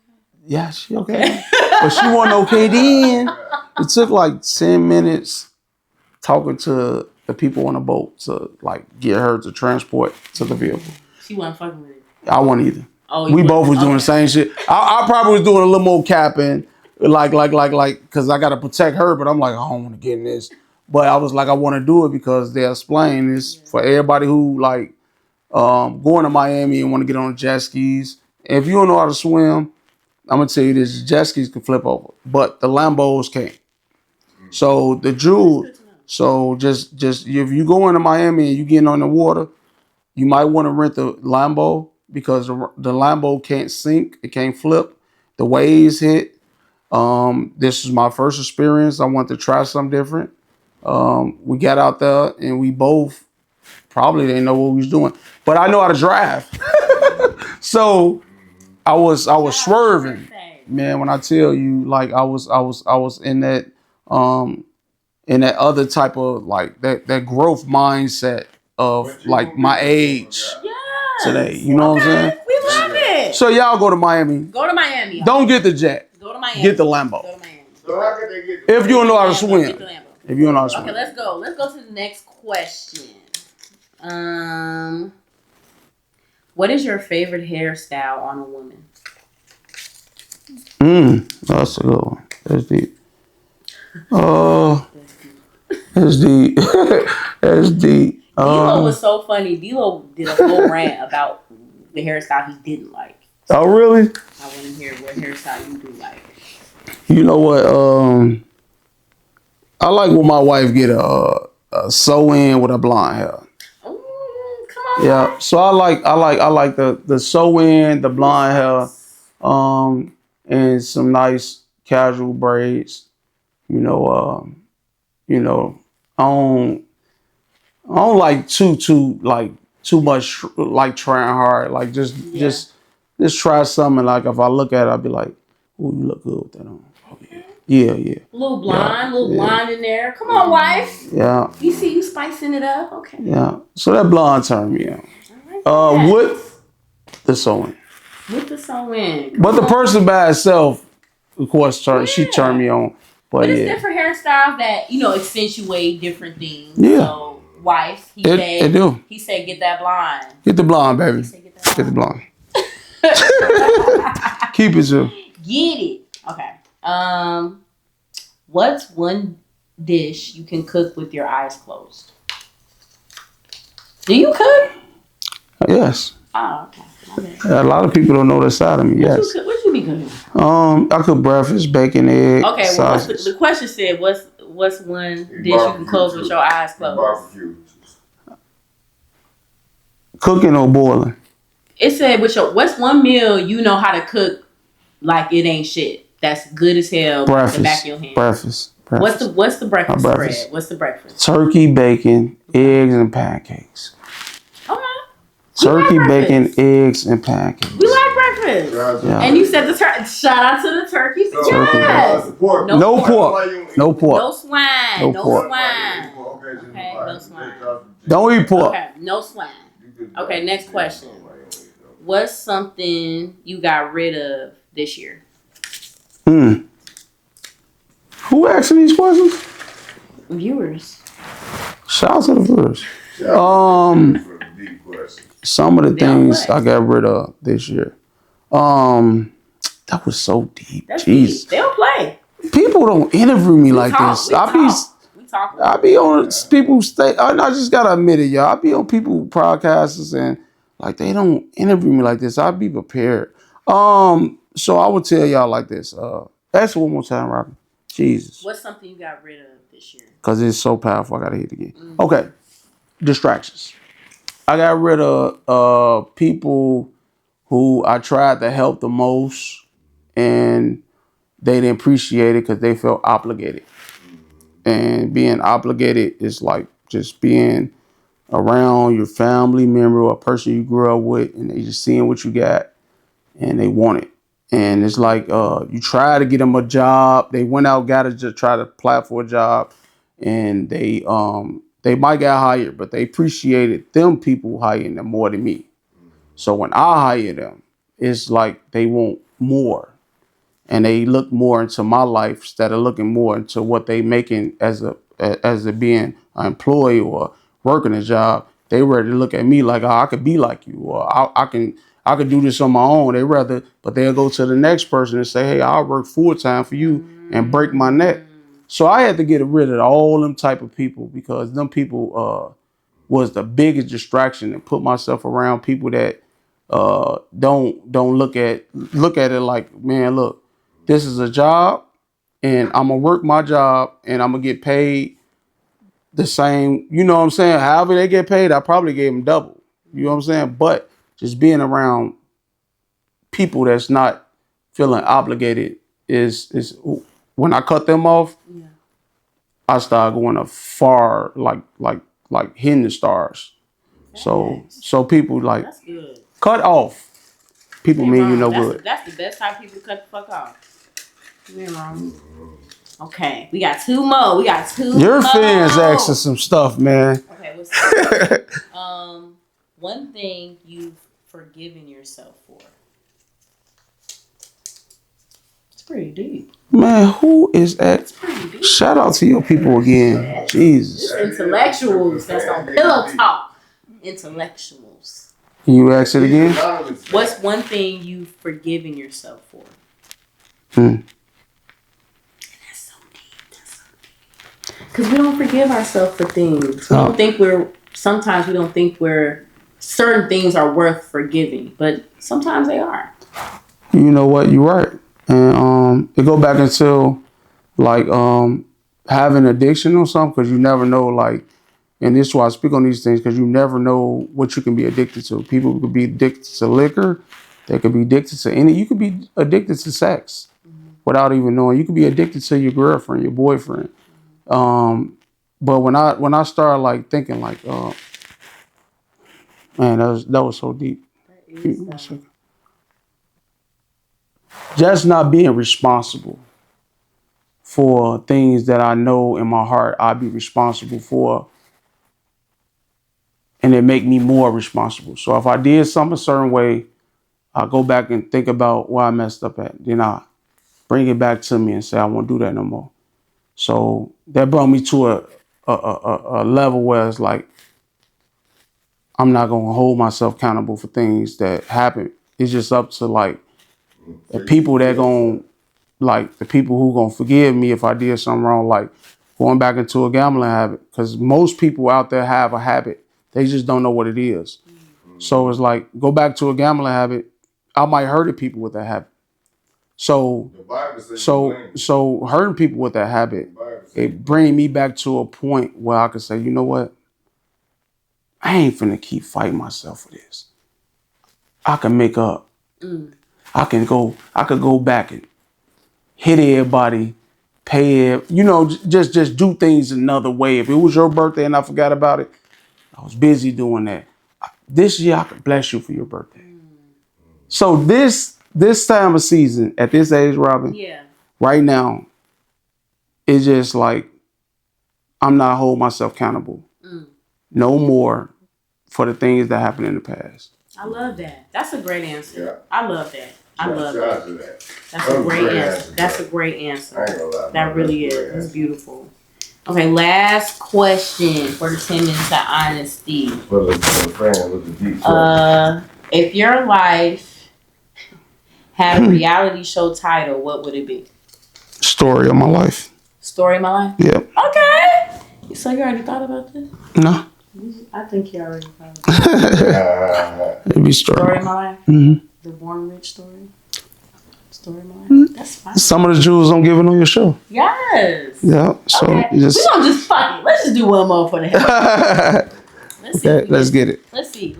yeah, she okay. But she wasn't okay then. It took like 10 minutes talking to the people on the boat to like get her to transport to the vehicle. She wasn't fucking with it. I wasn't either. Oh, We both was doing okay. the same shit. I probably was doing a little more capping, like, because I got to protect her, but I'm like, I don't want to get in this. But I was like, I want to do it because they explain this for everybody who like going to Miami and want to get on jet skis. If you don't know how to swim, I'm going to tell you this, jet skis can flip over, but the Lambos can't. So the jewel, so just if you go into Miami and you get on the water, you might want to rent the Lambo because the Lambo can't sink. It can't flip. The waves hit. This is my first experience. I wanted to try something different. We got out there and we both probably didn't know what we was doing, but I know how to drive. So I was swerving, man. When I tell you, like I was in that other type of like that growth mindset of like my age today. You know what I'm saying? We love it. So y'all go to Miami. Go to Miami. Don't get the jet. Go to Miami. Get the Lambo. Go to Miami. If you don't know how to Get the swim. Lambo. If you don't know how to swim. Okay, let's go. Let's go to the next question. What is your favorite hairstyle on a woman? That's a good one. That's deep. That's deep. That's deep. D-Lo was so funny. D-Lo did a whole rant about the hairstyle he didn't like. Oh, really? I want to hear what hairstyle you do like. You know what? I like when my wife get a sew-in with a blonde hair. Come on. Yeah. So I like the sew-in, the blonde hair, and some nice casual braids. You know, I don't like too much like trying hard. Like just try something. Like if I look at it, I'll be like, "Oh, you look good with that on." Oh, yeah. Little blonde in there. Come on, wife. Yeah. You see you spicing it up. Okay. Yeah. So that blonde turned me on. Like With the sewing. with the sewing. But the person by itself, of course, she turned me on. But it's different hairstyles that, accentuate different things. Yeah. So, wife, he said, get that blonde. Get the blonde, baby. He said, get Get the blonde. Keep it too. Get it. Okay. What's one dish you can cook with your eyes closed? Do you cook? Yes. Oh, okay. Okay. A lot of people don't know that side of me. Yes. What you be cooking? I cook breakfast, bacon, egg, Okay, sausage. the question said, what's one dish you can close with your eyes closed? Barbecue. Cooking or boiling? It said, what's one meal you know how to cook like it ain't shit? That's good as hell. With the back of your hand. Breakfast. What's the breakfast breakfast. spread? What's the breakfast? Turkey, bacon, eggs, and pancakes. Okay. Turkey, bacon, eggs, and pancakes. We like breakfast. Yeah. And you said the turkey. Shout out to the turkey. So, Yes. pork. No pork. No pork. swine. No No pork. swine. Okay, no swine. Don't eat pork. Okay, no swine. Okay, next question. What's something you got rid of this year? Who asking these questions? Viewers. Shout out to the viewers. Some of the things I got rid of this year. That was so deep. That's Jesus. deep. They don't play. People don't interview me like this. I be on people I just gotta admit it, y'all. I be on people podcasts and like they don't interview me like this. I be prepared. So I would tell y'all like this. Ask it one more time, Robin. Jesus. What's something you got rid of this year? Because it's so powerful. I gotta hit it again. Mm-hmm. Okay. Distractions. I got rid of people who I tried to help the most and they didn't appreciate it because they felt obligated. And being obligated is like just being around your family member or a person you grew up with and they just seeing what you got and they want it. And it's like you try to get them a job. They went out, got to just try to apply for a job and they might get hired, but they appreciated them people hiring them more than me. So when I hire them, it's like they want more. And they look more into my life instead of looking more into what they making as a being an employee or working a job. They ready to look at me like, oh, I could be like you, or I could do this on my own. But they'll go to the next person and say, hey, I'll work full time for you and break my neck. So I had to get rid of all them type of people because them people was the biggest distraction and put myself around people that don't look at it like, man, look. This is a job and I'm going to work my job and I'm going to get paid the same. You know what I'm saying? However they get paid, I probably gave them double. You know what I'm saying? But just being around people that's not feeling obligated is when I cut them off, I started going up far, like hitting the stars. Thanks. So people like cut off. People mean you no good. That's the best time people cut the fuck off. You ain't wrong. Okay, we got two more. Your fans asking some stuff, man. Okay, what's one thing you've forgiven yourself for? It's pretty deep. Man, who is that? Shout out to your people again. Jesus. Intellectuals. That's on Pillow Talk. Intellectuals. Can you ask it again? What's one thing you've forgiven yourself for? Because we don't forgive ourselves for things. Sometimes we don't think certain things are worth forgiving, but sometimes they are. You know what? You're right. And it go back into like having addiction or something because you never know like, and this is why I speak on these things because you never know what you can be addicted to. People could be addicted to liquor. They could be addicted to you could be addicted to sex without even knowing. You could be addicted to your girlfriend, your boyfriend. But when I started like thinking like, man, that was so deep. Just not being responsible for things that I know in my heart I'd be responsible for. And it make me more responsible. So if I did something a certain way, I go back and think about where I messed up at. Then I bring it back to me and say, I won't do that no more. So that brought me to a level where it's like, I'm not going to hold myself accountable for things that happen. It's just up to like the people that the people who going to forgive me if I did something wrong, like going back into a gambling habit. Because most people out there have a habit. They just don't know what it is. So it's like, go back to a gambling habit. I might hurt people with that habit. So hurting people with that habit, it bring me back to a point where I could say, you know what? I ain't finna keep fighting myself for this. I can make up. I could go back and hit everybody, hey, you know, just do things another way. If it was your birthday and I forgot about it, I was busy doing that. This year I could bless you for your birthday. So this time of season, at this age, Robin, right now, it's just like I'm not holding myself accountable no more for the things that happened in the past. I love that. That's a great answer. Yeah. I love that. I love Shout that. out to that. That's a great answer. That's a great answer. I ain't gonna lie. That really is. That's beautiful. Okay, last question for the 10 minutes of honesty. For the fan with the deep question. If your life had a reality show title, what would it be? Story of my life. Story of my life? Yeah. Okay. So you already thought about this? No. I think you already thought about it. It'd be story. Story of my life? Mm-hmm. The Born Rich story? Story of my life? That's fine. Some of the jewels don't give it on your show. Yes. Yeah. So Okay. you just. We gonna just fuck it. Let's just do one more for the hell. Let's see. Okay, let's get it. Let's see.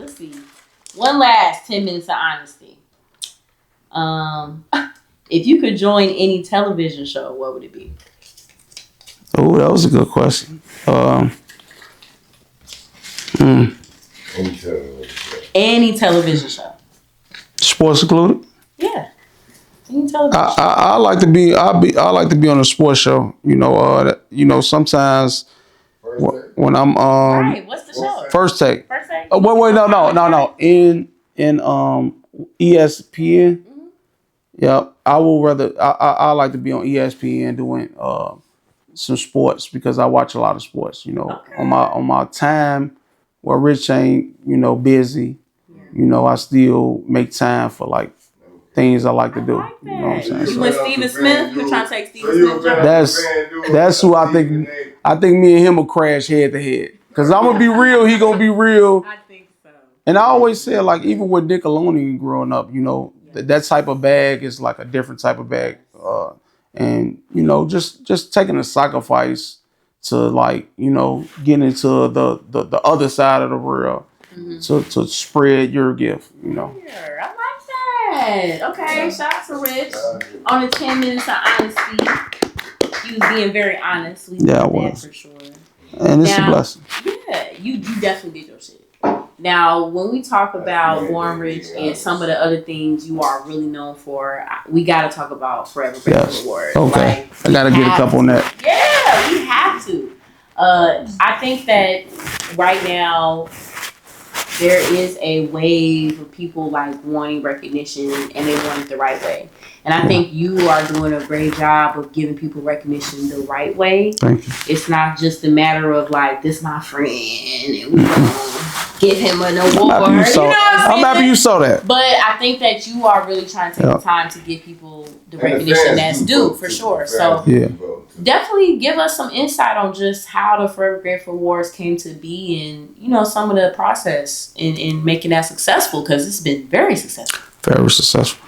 One last 10 minutes of honesty. If you could join any television show, what would it be? Oh, that was a good question. Any television show. Sports included. Yeah. Any television show. I like to be. I like to be on a sports show. You know. Sometimes when I'm Right. What's the show? First Take. First Take? Wait, no. In ESPN. Yeah, I will rather. I like to be on ESPN doing some sports because I watch a lot of sports. You know, on my time where Rich ain't busy. You know, I still make time for like things I like to do. Like that. You know what I'm saying? You So with Steven Smith? You're trying to take Steven Smith job? that's who I think. I think me and him will crash head to head. Cause I'm gonna be real, he gonna be real. I think so. And I always say, like, even with Nickelodeon growing up, that type of bag is like a different type of bag. And just taking a sacrifice to get into the other side of the world to spread your gift. Here, I like that. Okay, shout out to Rich on the 10 minutes of honesty. You was being very honest. We Yeah, I did was. that for sure. And it's a blessing. Yeah, you definitely did your shit. Now, when we talk about Born Rich and some of the other things you are really known for, we got to talk about Forever Grateful Rewards. Okay. I got to get a couple on that. Yeah, we have to. I think that right now there is a wave of people like wanting recognition and they want it the right way. And I think you are doing a great job of giving people recognition the right way. Thank you. It's not just a matter of like, this my friend and we gonna give him an award. I'm happy you saw that. But I think that you are really trying to take the time to give people the recognition that's due, for sure. So definitely give us some insight on just how the Forever Grateful Awards came to be and, some of the process in making that successful, because it's been very successful. Very successful.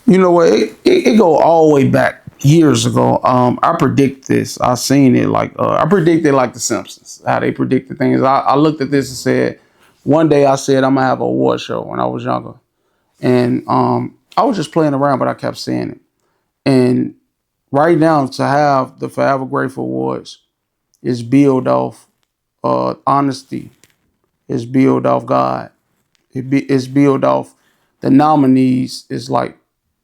You know what? It go all the way back years ago. I predict this. I seen it I predicted like The Simpsons, how they predicted things. I looked at this and said, one day I said I'm gonna have an award show when I was younger, and I was just playing around, but I kept saying it. And right now, to have the Forever Grateful Awards is built off honesty. It's built off God. It's built off the nominees. Is like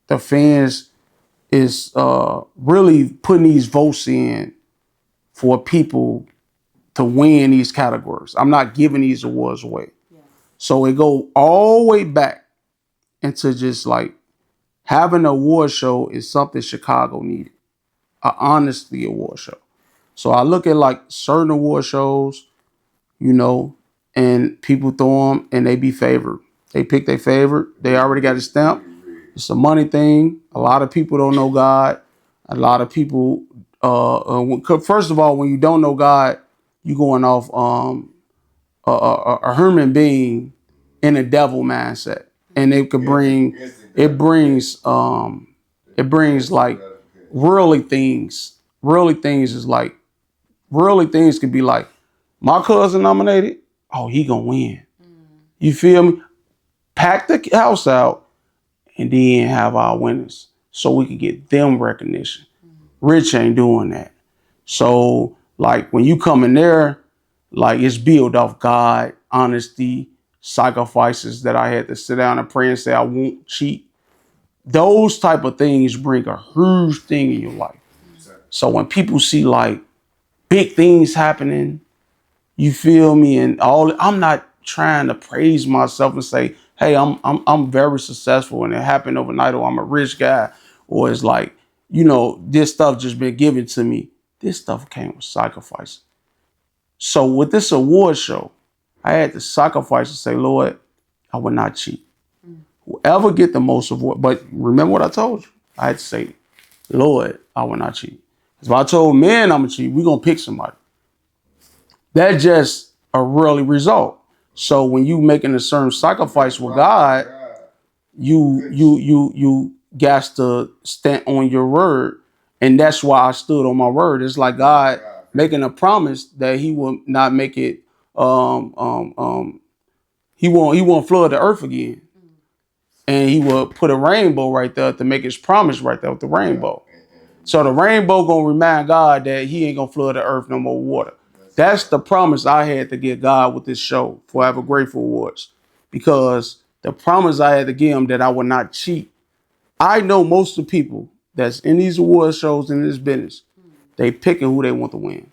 the fans is really putting these votes in for people to win these categories. I'm not giving these awards away. Yeah. So it go all the way back into just like having an award show is something Chicago needed. An honesty award show. So I look at like certain award shows, and people throw them and they be favored. They pick their favorite. They already got a stamp. It's a money thing. A lot of people don't know God. A lot of people, first of all, when you don't know God, you going off a human being in a devil mindset, and it brings like worldly things. Worldly things could be like, my cousin nominated, oh, he gonna win. You feel me? Pack the house out and then have our winners so we can get them recognition. Rich ain't doing that. So like when you come in there, like it's built off God, honesty, sacrifices that I had to sit down and pray and say I won't cheat. Those type of things bring a huge thing in your life. So when people see like big things happening, you feel me, and all, I'm not trying to praise myself and say, hey, I'm very successful and it happened overnight, or I'm a rich guy, or it's like, this stuff just been given to me. This stuff came with sacrifice. So with this award show, I had to sacrifice and say, Lord, I will not cheat. Whoever get the most award, but remember what I told you. I had to say, Lord, I will not cheat. Because if I told man I'm gonna cheat, we're gonna pick somebody. That's just a really result. So when you making a certain sacrifice with God, you got to stand on your word. And that's why I stood on my word. It's like God making a promise that he will not make it he won't flood the earth again. And he will put a rainbow right there to make his promise right there with the rainbow. So the rainbow gonna remind God that he ain't gonna flood the earth no more water. That's the promise I had to give God with this show, Forever Grateful Awards. Because the promise I had to give him that I would not cheat. I know most of the people that's in these award shows in this business, they picking who they want to win.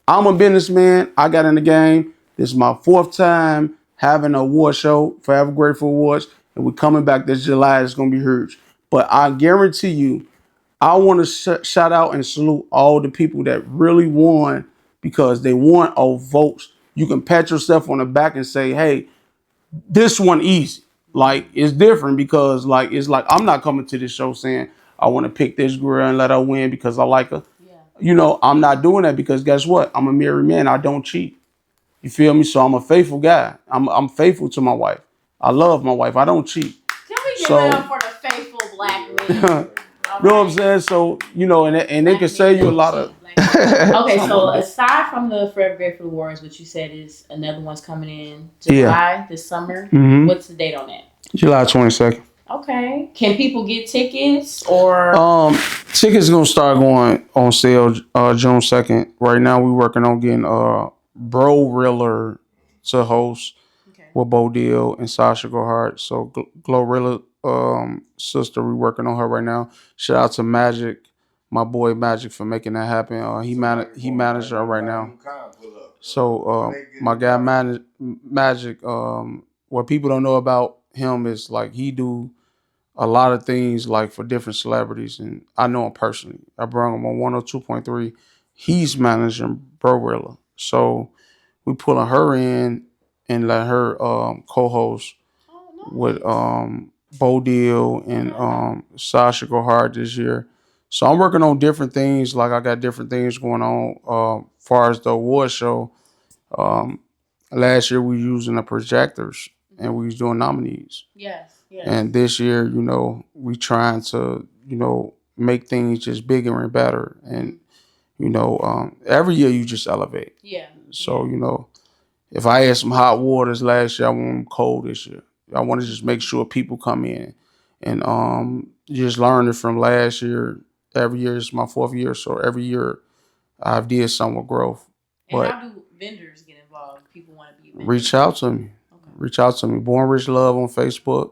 I'm a businessman. I got in the game. This is my 4th time having an award show, Forever Grateful Awards. And we're coming back this July. It's going to be huge. But I guarantee you, I want to shout out and salute all the people that really won, because they won our votes. You can pat yourself on the back and say, hey, this one easy. Like, it's different because like it's like I'm not coming to this show saying I want to pick this girl and let her win because I like her. I'm not doing that, because guess what? I'm a married man. I don't cheat. You feel me? So I'm a faithful guy. I'm faithful to my wife. I love my wife. I don't cheat. Can we give it up for the faithful black men? You know what I'm saying? So, and they can say you a lot of. Okay, so aside from the Forever Grateful Awards, which you said is another one's coming in July this summer, what's the date on that? July 22nd. Okay. Can people get tickets or? Tickets gonna start going on sale June 2nd. Right now we working on getting Bro Riller to host with Bo Deal and Sasha Gohart. So Glorilla sister, we working on her right now. Shout out to Magic, my boy Magic, for making that happen. He managed her right now. So my guy Magic, what people don't know about him is like he do a lot of things like for different celebrities, and I know him personally. I brought him on 102.3. He's managing Brorilla. So we pulling her in and let her co-host with Bo Deal and Sasha Gohart this year. So I'm working on different things. Like I got different things going on. Far as the award show, last year we were using the projectors and we was doing nominees. Yes. And this year, we trying to, make things just bigger and better. And, every year you just elevate. Yeah. So, if I had some hot waters last year, I want them cold this year. I want to just make sure people come in and just learn it from last year. Every year is my 4th year. So every year I've did some with growth. And how do vendors get involved? People want to be vendors. Reach out to me. Okay. Reach out to me. Born Rich Love on Facebook.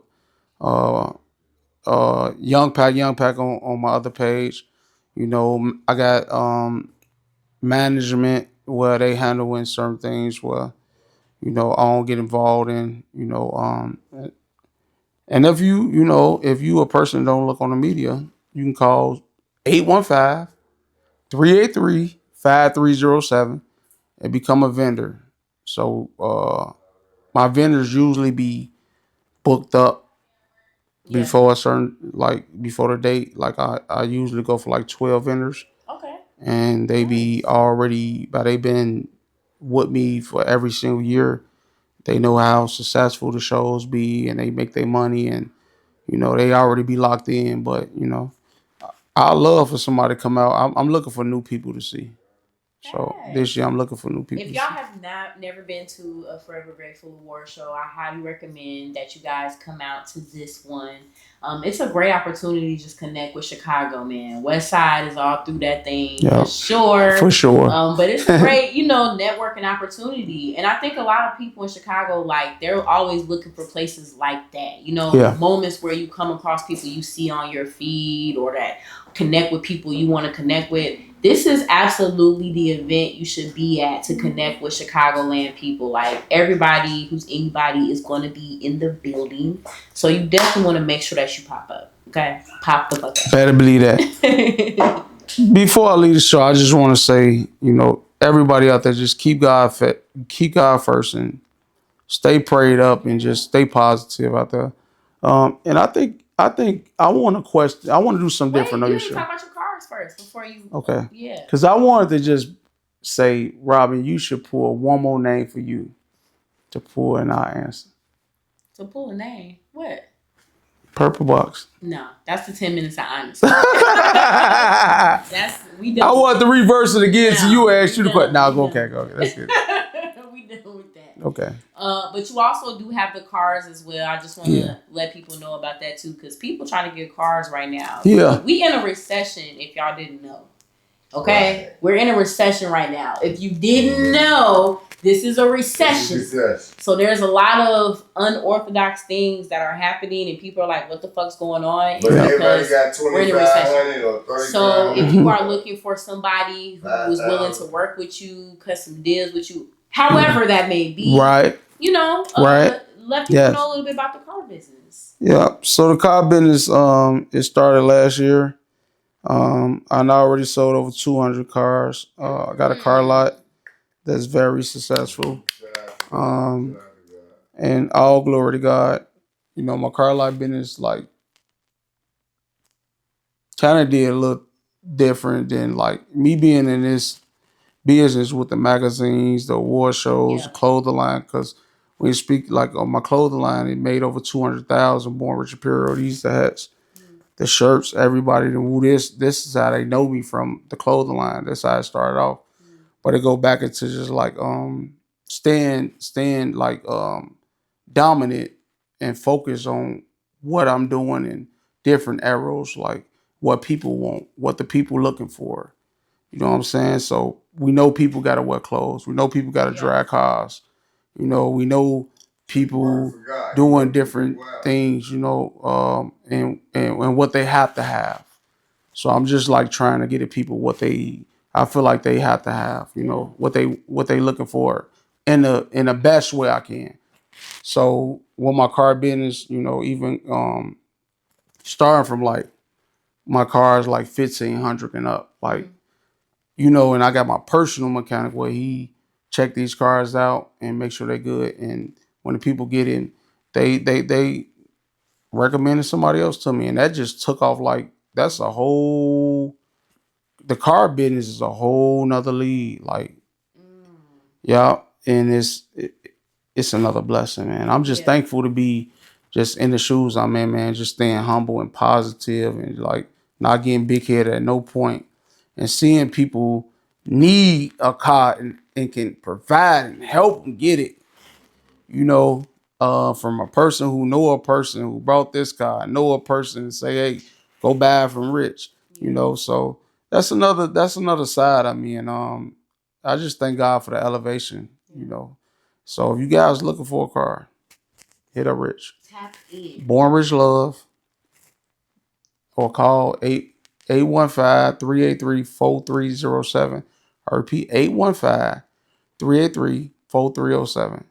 Young Pack on my other page. I got management where they handling certain things where, I don't get involved in, and if you a person that don't look on the media, you can call 815-383-5307 and become a vendor. So my vendors usually be booked up before before the date. Like I usually go for like 12 vendors. Okay. And they be already, but they been with me for every single year. They know how successful the shows be and they make their money, and, they already be locked in. But, I love for somebody to come out. I'm looking for new people to see. So this year I'm looking for new people. If y'all have never been to a Forever Grateful Award show, I highly recommend that you guys come out to this one. It's a great opportunity to just connect with Chicago, man. West Side is all through that thing, for sure. For sure. But it's a great, networking opportunity. And I think a lot of people in Chicago, like, they're always looking for places like that. Moments where you come across people you see on your feed or that connect with people you want to connect with. This is absolutely the event you should be at to connect with Chicagoland people. Like, everybody who's anybody is going to be in the building. So you definitely want to make sure that you pop up. Okay? Pop the fuck up. Better believe that. Before I leave the show, I just want to say, everybody out there, just keep God first and stay prayed up and just stay positive out there. And I think I want to do something different on your show. Talk about your cars first before you. Okay. Yeah. Because I wanted to just say, Robin, you should pull one more name for you to pull in our answer. To pull a name? What? Purple Box. No, that's the 10 minutes of honesty. We done. I want to reverse it again so you ask you the question. Okay. That's good. We done with that. Okay. But you also do have the cars as well. I just want to let people know about that too, because people trying to get cars right now. Yeah. We in a recession, if y'all didn't know. Okay? Right. We're in a recession right now. If you didn't know, this is a recession. So there's a lot of unorthodox things that are happening, and people are like, what the fuck's going on? But everybody got 2,500 or 30,000. So if you are looking for somebody who is willing to work with you, cut some deals with you, however that may be, right? Let people know a little bit about the car business. Yeah. So the car business, it started last year. I already sold over 200 cars. I got a car lot that's very successful. And all glory to God. My car lot business kind of did a little different than me being in this business with the magazines, the award shows, the clothing line. Because when you speak on my clothing line, it made over 200,000. Born Rich Imperial, these the hats, the shirts, everybody. This is how they know me from the clothing line. That's how it started off. But it go back into just staying dominant and focus on what I'm doing in different arrows, like what people want, what the people looking for. You know what I'm saying? So we know people got to wear clothes. We know people got to drive cars. We know people doing different things, and what they have to have. So I'm just trying to get the people what I feel like they have to have, what they looking for in the best way I can. So with my car business, even starting from my cars 1,500 and up, and I got my personal mechanic where he check these cars out and make sure they're good. And when the people get in, they recommended somebody else to me, and that just took off. The car business is a whole nother league. And it's another blessing, man. I'm just thankful to be just in the shoes I'm in, man. Just staying humble and positive and not getting big headed at no point, and seeing people need a car and can provide and help them get it. From a person who know a person who brought this car, know a person and say, hey, go buy it from Rich. So that's another side of me, and I just thank God for the elevation. So if you guys looking for a car, hit up Rich. Tap in. Born Rich Love, or call 815-383-4307. I repeat, 815-383-4307.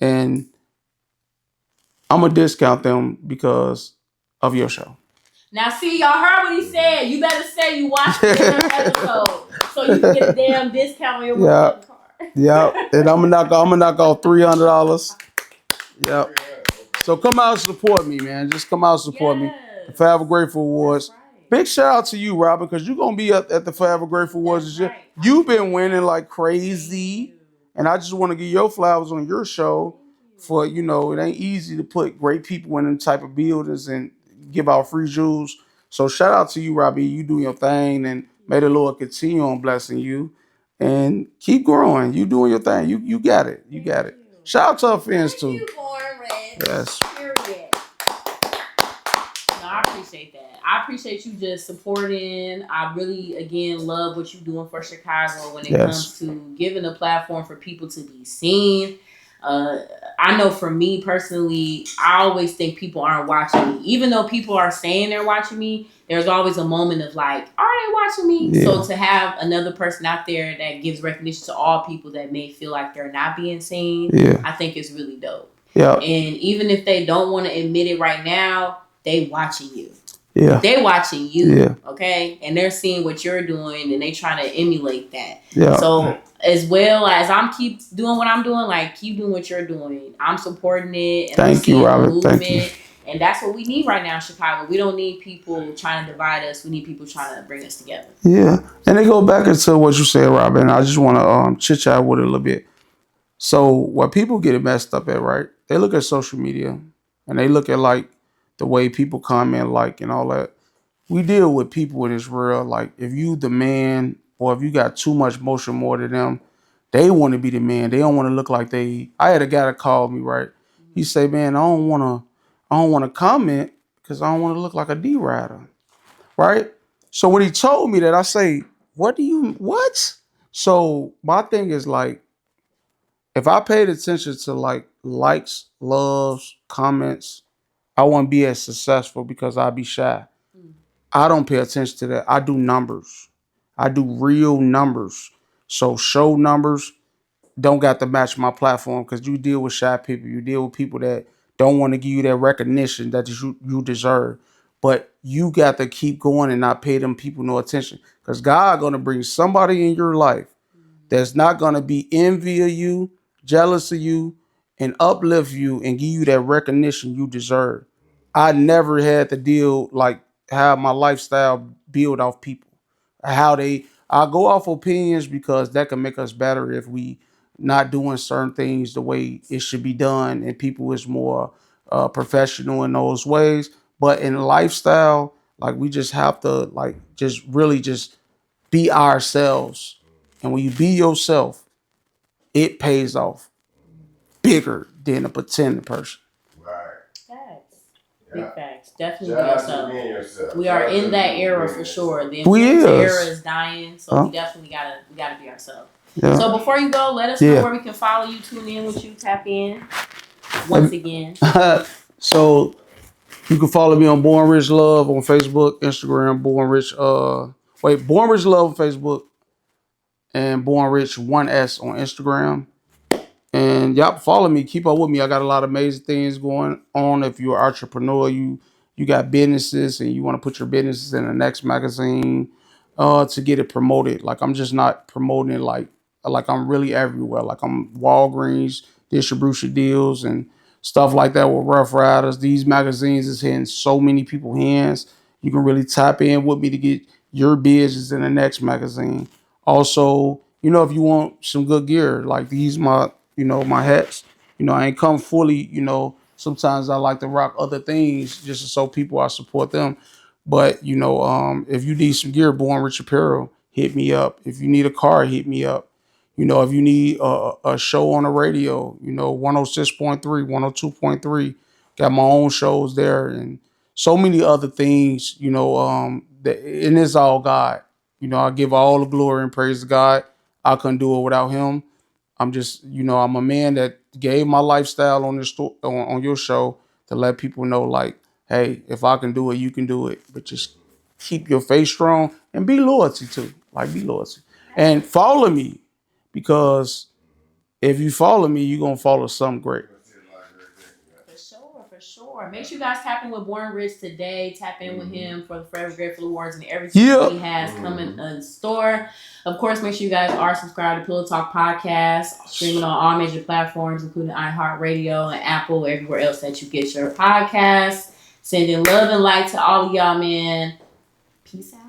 And I'm going to discount them because of your show. Now, see, y'all heard what he said. You better say you watched the damn episode so you can get a damn discount on your car. Yeah. And I'm going to knock off $300. Yeah. So come out and support me, man. Just come out and support me. The Forever Grateful Awards. Right. Big shout out to you, Robin, because you're going to be at the Forever Grateful Awards this year. Right. You've been winning like crazy. And I just want to give your flowers on your show for, it ain't easy to put great people in them type of buildings and give out free jewels. So shout out to you, Robbie. You do your thing, and may the Lord continue on blessing you. and keep growing. You doing your thing. You got it. You got it. Shout out to our fans too. Thank you, Born Rich. Yes. Period. No, I appreciate that. I appreciate you just supporting. I really, again, love what you're doing for Chicago when it comes to giving a platform for people to be seen. I know for me personally, I always think people aren't watching me. Even though people are saying they're watching me, there's always a moment of like, are they watching me? Yeah. So to have another person out there that gives recognition to all people that may feel like they're not being seen, I think is really dope. Yeah. And even if they don't want to admit it right now, they watching you. Yeah. They watching you, okay? And they're seeing what you're doing and they trying to emulate that. Yeah. So as well as I'm keep doing what I'm doing, like keep doing what you're doing. I'm supporting it. And Thank you, Robert. Thank you. And that's what we need right now in Chicago. We don't need people trying to divide us. We need people trying to bring us together. Yeah. And they go back into what you said, Robert, and I just want to chit-chat with it a little bit. So what people get it messed up at, right? They look at social media and they look at like the way people comment, like, and all that. We deal with people in this world. Like, if you the man or if you got too much motion more than them, they want to be the man. They don't want to look like they. I had a guy that called me, right? He say, man, I don't want to comment because I don't want to look like a D-rider, right? So when he told me that, I say, what? So my thing is like, if I paid attention to like likes, loves, comments, I wouldn't be as successful because I'd be shy. I don't pay attention to that. I do numbers. I do real numbers. So show numbers don't got to match my platform because you deal with shy people. You deal with people that don't want to give you that recognition that you deserve. But you got to keep going and not pay them people no attention because God going to bring somebody in your life that's not going to be envy of you, jealous of you, and uplift you and give you that recognition you deserve. I never had to deal like how my lifestyle build off people. I go off opinions because that can make us better if we not doing certain things the way it should be done and people is more professional in those ways. But in lifestyle, like we just have to like just really just be ourselves. And when you be yourself, it pays off bigger than a pretend person. Facts. Big facts. Definitely be yourself. We are in that era for sure. The influencer era is dying, so we definitely gotta be ourselves. Yeah. So before you go, let us know where we can follow you, tune in with you, tap in. Once again. So you can follow me on Born Rich Love on Facebook, Instagram, Born Rich Love on Facebook, and Born Rich 1S on Instagram. And y'all follow me, keep up with me. I got a lot of amazing things going on. If you're an entrepreneur, you got businesses and you want to put your businesses in the next magazine to get it promoted. Like I'm just not promoting it like I'm really everywhere. Like I'm Walgreens, distribution deals and stuff like that with Rough Riders. These magazines is hitting so many people's hands. You can really tap in with me to get your business in the next magazine. Also, if you want some good gear, like these my hats, I ain't come fully, sometimes I like to rock other things just so people, I support them. But, if you need some gear, Born Rich Apparel, hit me up. If you need a car, hit me up. If you need a show on the radio, 106.3, 102.3, got my own shows there and so many other things, and it's all God. I give all the glory and praise to God. I couldn't do it without him. I'm just, I'm a man that gave my lifestyle on this on your show to let people know, like, hey, if I can do it, you can do it. But just keep your faith strong and be loyalty too. Like, be loyalty. And follow me because if you follow me, you're going to follow something great. For sure. Make sure you guys tap in with Born Rich today. Tap in with him for the Forever Grateful Awards and everything that he has coming in store. Of course, make sure you guys are subscribed to PillowTalk Podcast, streaming on all major platforms, including iHeartRadio and Apple, everywhere else that you get your podcasts. Sending love and light to all of y'all, man. Peace out.